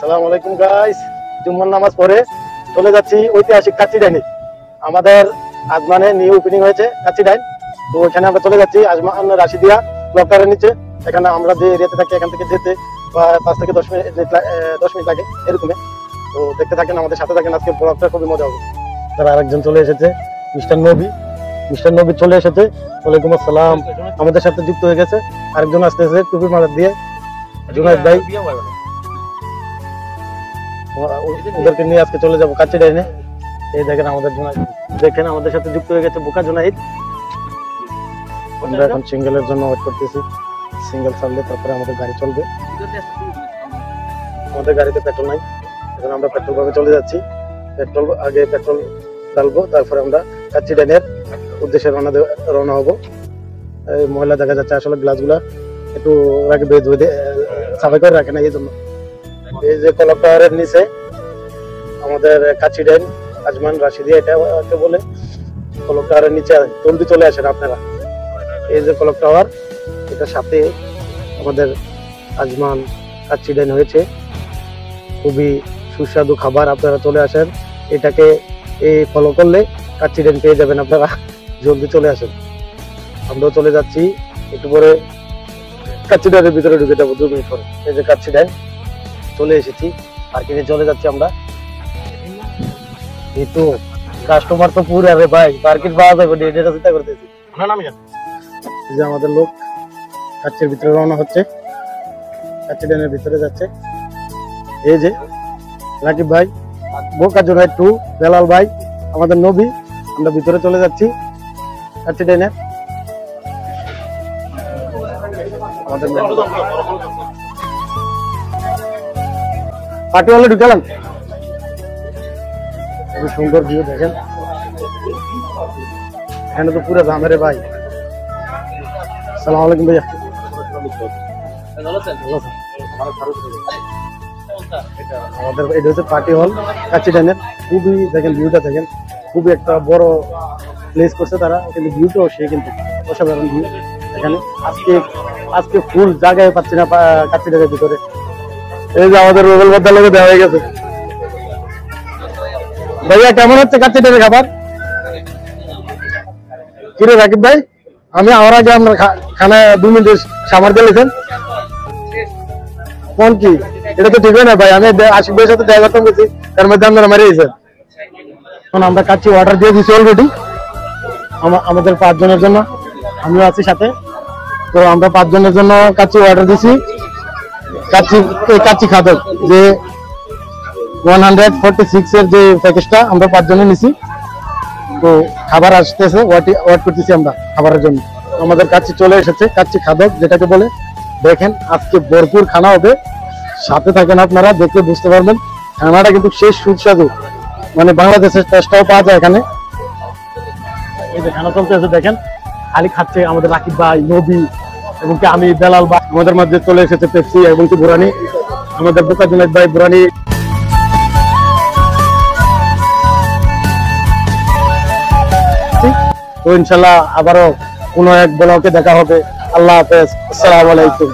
আসসালামু আলাইকুম গাইস, জুম্মার নামাজ পড়ে চলে যাচ্ছি ঐতিহাসিক কাচ্চি ডাইনে। আমাদের আজমানে নিউ ওপেনিং হয়েছে কাচ্চি ডাইন, তো ওখানে আমরা চলে যাচ্ছি আজমান রাশিদিয়া ব্লকটারের নিচে। এখানে আমরা যে এরিয়াতে থাকি এখান থেকে যেতে 5 থেকে 10 মিনিট লাগে এরকমই। তো দেখতে থাকেন, আমাদের সাথে থাকেন, আজকে ব্লগটা খুবই মজা হবে। তার আরেকজন চলে এসেছে, মিস্টার নবী চলে এসেছে। ওয়ালাইকুম আসসালাম, আমাদের সাথে যুক্ত হয়ে গেছে। আরেকজন আসতেছে টুপি মাথা দিয়ে, জুনায়েদ ভাই। ওদেরকে নিয়ে আজকে চলে যাবো কাচ্চি ডাইনে। এই দেখেন আমাদের জুনায়েদ, দেখেন আমাদের সাথে যুক্ত হয়ে গেছে বোকা জুনায়েদ। আমরা এখন সিঙ্গেলের জন্য ওয়েট করতেছি, সিঙ্গেল ছাড়লে তারপরে আমাদের গাড়ি চলবে। আমাদের গাড়িতে পেট্রোল নাই, এখন আমরা পেট্রোল পাম্পে চলে যাচ্ছি। আগে পেট্রোল ঢালবো, তারপরে আমরা কাচ্চি ডাইনের উদ্দেশ্যে রওনা হবো। এই ময়লা দেখা যাচ্ছে, আসলে গ্লাসগুলা একটু রাখবে, সাফাই করে রাখে না, এই জন্য। এই যে কলক টাওয়ারের নিচে আমাদের কাচ্চি ডাইন আজমান রাশিদিয়া এটা বলে। কলক টাওয়ারের নিচে জলদি চলে আসেন আপনারা। এই যে কলক টাওয়ার, এটার সাথে আমাদের আজমান কাচ্চি ডাইন হয়েছে। খুবই সুস্বাদু খাবার, আপনারা চলে আসেন। এটাকে ফলো করলে কাচ্চি ডাইন পেয়ে যাবেন আপনারা, জলদি চলে আসেন। আমরাও চলে যাচ্ছি, একটু পরে কাচ্চি ডাইনের ভিতরে ঢুকে যাবো 2 মিনিট পরে। এই যে কাচ্চি ডাইন চলে এসেছি, পার্কিংয়ে চলে যাচ্ছি আমরা। এই তো কাস্টমার তো পুরো রে ভাই, পার্কিং পাওয়া যাবে না, এটা চিন্তা করতেছি। এই যে আমাদের লোক কাচ্চির ভিতরে রওনা হচ্ছে, কাচ্চি ডাইনের ভিতরে যাচ্ছে। এই যে রাকিব ভাই, বোকা জুনায়েদ 2, বেলাল ভাই, আমাদের নবী। আমরা ভিতরে চলে যাচ্ছি কাচ্চি ডাইনে। আমাদের পার্টি হলে ঢুকালাম, খুব সুন্দর ভিউ দেখেন। এখানে তো পুরো জামেরে ভাই। আসসালামু আলাইকুম ভাইয়া। আমাদের এটা হচ্ছে পার্টি হল কাচ্চি ডাইনের। খুবই দেখেন ভিউটা দেখেন, খুবই একটা বড় প্লেস করছে তারা, কিন্তু ভিউটাও সে কিন্তু অসাধারণ ভিউ এখানে। আজকে ফুল জায়গায় পাচ্ছি না কাচ্চি ডাইনের ভিতরে। এই যে আমাদের রোবেল বদ্দার লোকে দেওয়া হয়ে গেছে। ভাইয়া কেমন হচ্ছে কাচ্চি ডাইনের খাবার? কিরে রাকিব ভাই, আমি আমার আগে আপনার খানা 2 মিনিট সামার দিয়েছেন কোন কি? এটা তো ঠিক না ভাই, আমি আশিক ভাইয়ের সাথে দেখা করতাম গেছি, তার মধ্যে আপনারা মারিয়েছেন। এখন আমরা কাচ্চি অর্ডার দিয়ে দিচ্ছি অলরেডি আমাদের 5 জনের জন্য, আমিও আছি সাথে। তো আমরা 5 জনের জন্য কাচ্চি অর্ডার দিছি। কাচ্চি খাদক যে 146 এর যে প্যাকেজটা আমরা 5 জনে নিছি। তো খাবার আসতেছে, ওয়েট করতেছি আমরা খাবারের জন্য। আমাদের কাচ্চি চলে এসেছে, কাচ্চি খাদক যেটাকে বলে। দেখেন আজকে ভরপুর খানা হবে, সাথে থাকেন আপনারা, দেখলে বুঝতে পারবেন। খানাটা কিন্তু শেষ সুস্বাদু, মানে বাংলাদেশের টেস্টটাও পাওয়া যায় এখানে। এই যে খানা চলতেছে দেখেন, খালি খাচ্ছে আমাদের রাকিব ভাই, নবী এবং কি আমি, বেলাল ভাই। আমাদের মধ্যে চলে এসেছে পেপসি এবং কি বুরানি, আমাদের বোকা জুনায়েদ ভাই বুরানি। তো ইনশাল্লাহ আবারও কোনো এক ব্লগে দেখা হবে। আল্লাহ হাফেজ, আসসালামু আলাইকুম।